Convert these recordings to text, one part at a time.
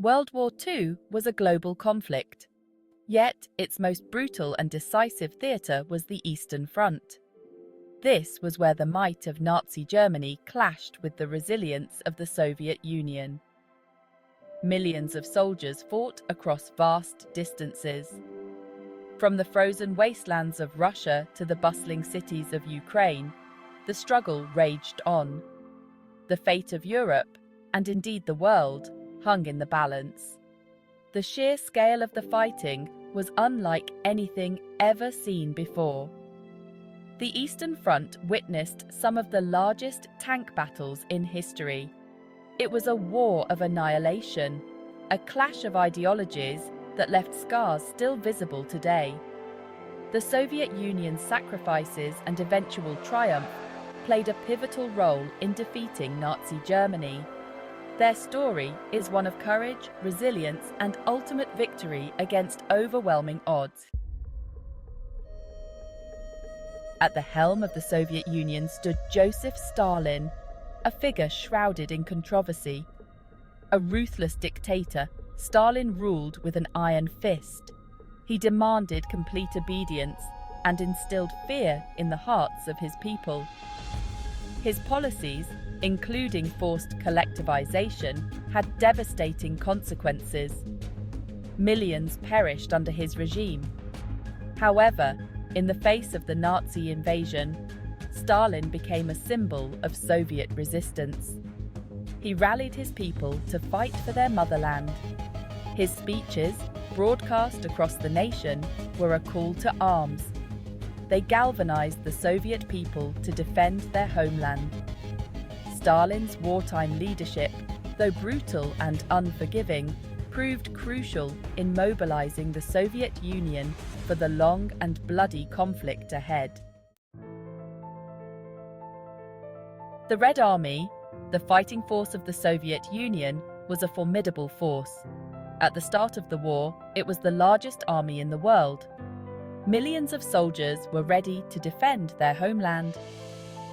World War II was a global conflict, yet its most brutal and decisive theatre was the Eastern Front. This was where the might of Nazi Germany clashed with the resilience of the Soviet Union. Millions of soldiers fought across vast distances. From the frozen wastelands of Russia to the bustling cities of Ukraine, the struggle raged on. The fate of Europe, and indeed the world, hung in the balance. The sheer scale of the fighting was unlike anything ever seen before. The Eastern Front witnessed some of the largest tank battles in history. It was a war of annihilation, a clash of ideologies that left scars still visible today. The Soviet Union's sacrifices and eventual triumph played a pivotal role in defeating Nazi Germany. Their story is one of courage, resilience, and ultimate victory against overwhelming odds. At the helm of the Soviet Union stood Joseph Stalin, a figure shrouded in controversy. A ruthless dictator, Stalin ruled with an iron fist. He demanded complete obedience and instilled fear in the hearts of his people. His policies, including forced collectivization, had devastating consequences. Millions perished under his regime. However, in the face of the Nazi invasion, Stalin became a symbol of Soviet resistance. He rallied his people to fight for their motherland. His speeches, broadcast across the nation, were a call to arms. They galvanized the Soviet people to defend their homeland. Stalin's wartime leadership, though brutal and unforgiving, proved crucial in mobilizing the Soviet Union for the long and bloody conflict ahead. The Red Army, the fighting force of the Soviet Union, was a formidable force. At the start of the war, it was the largest army in the world. Millions of soldiers were ready to defend their homeland.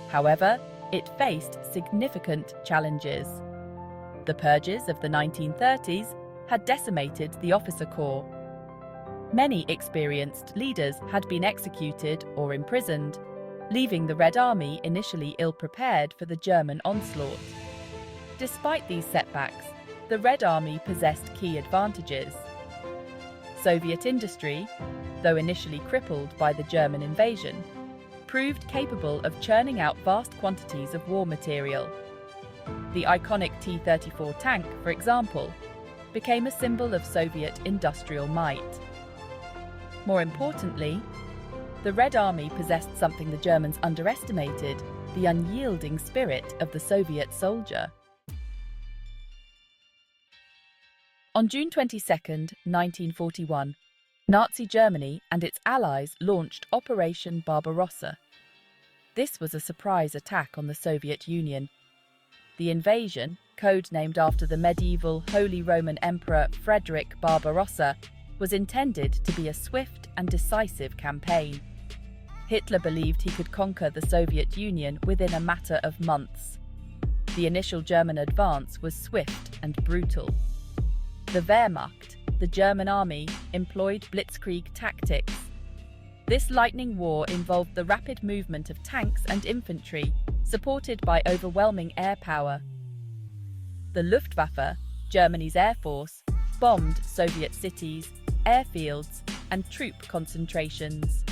However, it faced significant challenges. The purges of the 1930s had decimated the officer corps. Many experienced leaders had been executed or imprisoned, leaving the Red Army initially ill-prepared for the German onslaught. Despite these setbacks, the Red Army possessed key advantages. Soviet industry, though initially crippled by the German invasion, proved capable of churning out vast quantities of war material. The iconic T-34 tank, for example, became a symbol of Soviet industrial might. More importantly, the Red Army possessed something the Germans underestimated: the unyielding spirit of the Soviet soldier. On June 22, 1941, Nazi Germany and its allies launched Operation Barbarossa. This was a surprise attack on the Soviet Union. The invasion, codenamed after the medieval Holy Roman Emperor Frederick Barbarossa, was intended to be a swift and decisive campaign. Hitler believed he could conquer the Soviet Union within a matter of months. The initial German advance was swift and brutal. The Wehrmacht, the German army, employed blitzkrieg tactics. This lightning war involved the rapid movement of tanks and infantry, supported by overwhelming air power. The Luftwaffe, Germany's air force, bombed Soviet cities, airfields, and troop concentrations.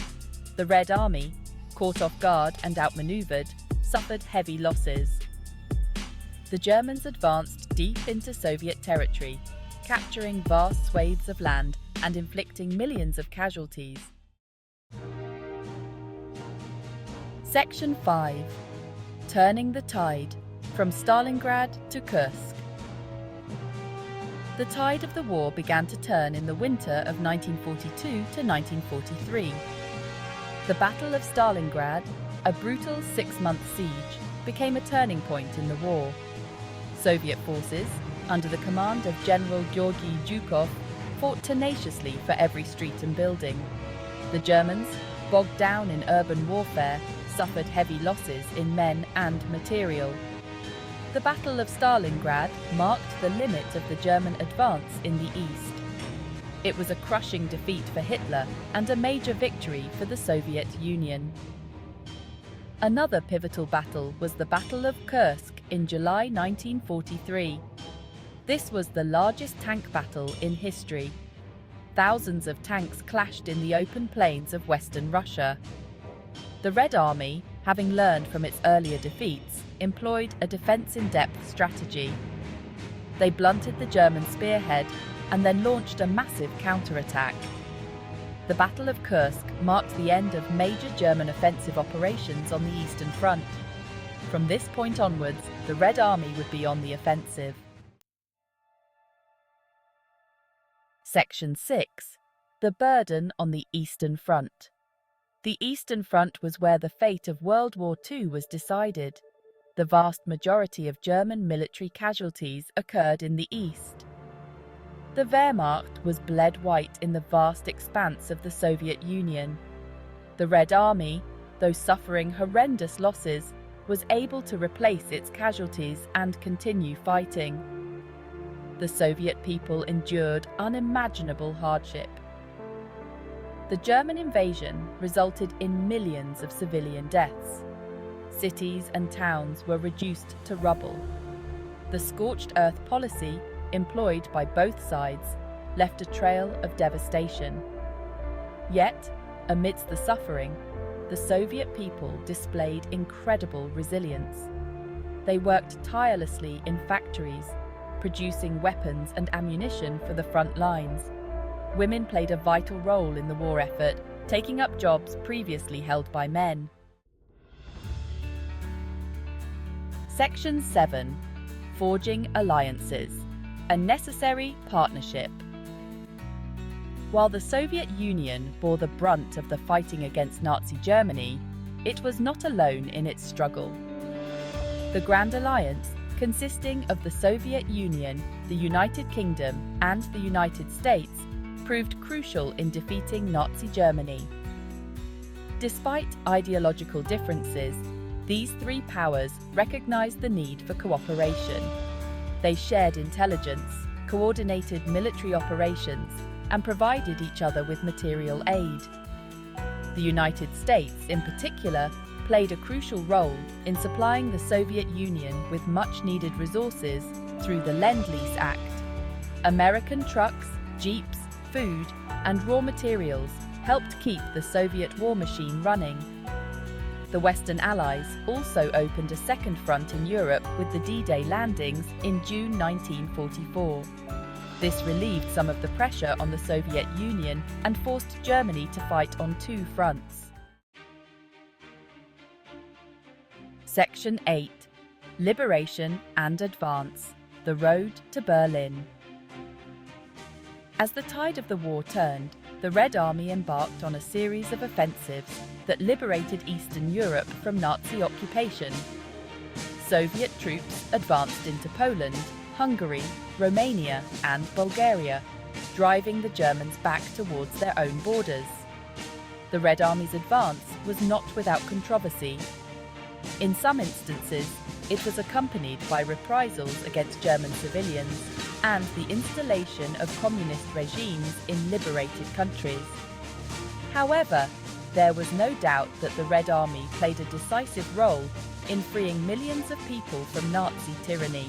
The Red Army, caught off guard and outmaneuvered, suffered heavy losses. The Germans advanced deep into Soviet territory, capturing vast swathes of land and inflicting millions of casualties. Section 5. Turning the Tide, from Stalingrad to Kursk. The tide of the war began to turn in the winter of 1942 to 1943. The Battle of Stalingrad, a brutal 6-month siege, became a turning point in the war. Soviet forces, under the command of General Georgy Zhukov, fought tenaciously for every street and building. The Germans, bogged down in urban warfare, suffered heavy losses in men and material. The Battle of Stalingrad marked the limit of the German advance in the east. It was a crushing defeat for Hitler and a major victory for the Soviet Union. Another pivotal battle was the Battle of Kursk in July 1943. This was the largest tank battle in history. Thousands of tanks clashed in the open plains of western Russia. The Red Army, having learned from its earlier defeats, employed a defense-in-depth strategy. They blunted the German spearhead and then launched a massive counterattack. The Battle of Kursk marked the end of major German offensive operations on the Eastern Front. From this point onwards, the Red Army would be on the offensive. Section 6. The burden on the Eastern Front. The Eastern Front was where the fate of World War II was decided. The vast majority of German military casualties occurred in the east. The Wehrmacht was bled white in the vast expanse of the Soviet Union. The Red Army, though suffering horrendous losses, was able to replace its casualties and continue fighting. The Soviet people endured unimaginable hardship. The German invasion resulted in millions of civilian deaths. Cities and towns were reduced to rubble. The scorched earth policy, employed by both sides, left a trail of devastation. Yet, amidst the suffering, the Soviet people displayed incredible resilience. They worked tirelessly in factories, producing weapons and ammunition for the front lines. Women played a vital role in the war effort, taking up jobs previously held by men. Section 7. Forging alliances. A necessary partnership. While the Soviet Union bore the brunt of the fighting against Nazi Germany, it was not alone in its struggle. The Grand Alliance, consisting of the Soviet Union, the United Kingdom, and the United States, proved crucial in defeating Nazi Germany. Despite ideological differences, these three powers recognized the need for cooperation. They shared intelligence, coordinated military operations, and provided each other with material aid. The United States, in particular, played a crucial role in supplying the Soviet Union with much-needed resources through the Lend-Lease Act. American trucks, jeeps, food, and raw materials helped keep the Soviet war machine running. The Western Allies also opened a second front in Europe with the D-Day landings in June 1944. This relieved some of the pressure on the Soviet Union and forced Germany to fight on two fronts. Section 8. Liberation and Advance. The Road to Berlin. As the tide of the war turned, the Red Army embarked on a series of offensives that liberated Eastern Europe from Nazi occupation. Soviet troops advanced into Poland, Hungary, Romania, and Bulgaria, driving the Germans back towards their own borders. The Red Army's advance was not without controversy. In some instances, it was accompanied by reprisals against German civilians and the installation of communist regimes in liberated countries. However, there was no doubt that the Red Army played a decisive role in freeing millions of people from Nazi tyranny.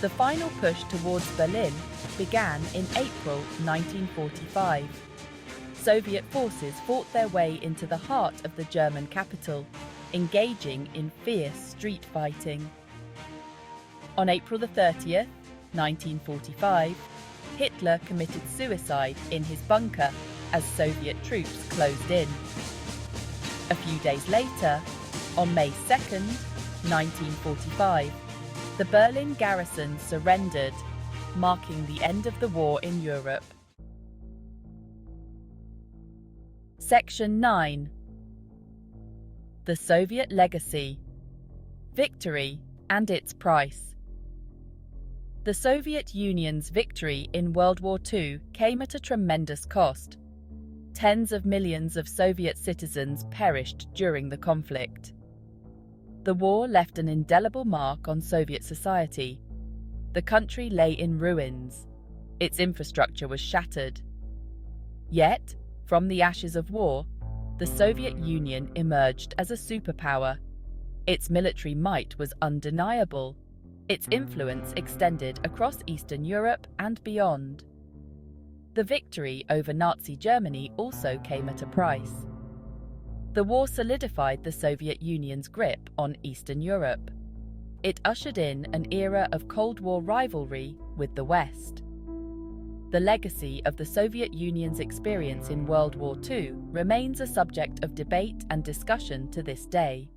The final push towards Berlin began in April 1945. Soviet forces fought their way into the heart of the German capital, engaging in fierce street fighting. On April 30th, 1945, Hitler committed suicide in his bunker as Soviet troops closed in. A few days later, on May 2nd, 1945, the Berlin garrison surrendered, marking the end of the war in Europe. Section 9. The Soviet Legacy. Victory and its price. The Soviet Union's victory in World War II came at a tremendous cost. Tens of millions of Soviet citizens perished during the conflict. The war left an indelible mark on Soviet society. The country lay in ruins. Its infrastructure was shattered. Yet, from the ashes of war, the Soviet Union emerged as a superpower. Its military might was undeniable. Its influence extended across Eastern Europe and beyond. The victory over Nazi Germany also came at a price. The war solidified the Soviet Union's grip on Eastern Europe. It ushered in an era of Cold War rivalry with the West. The legacy of the Soviet Union's experience in World War II remains a subject of debate and discussion to this day.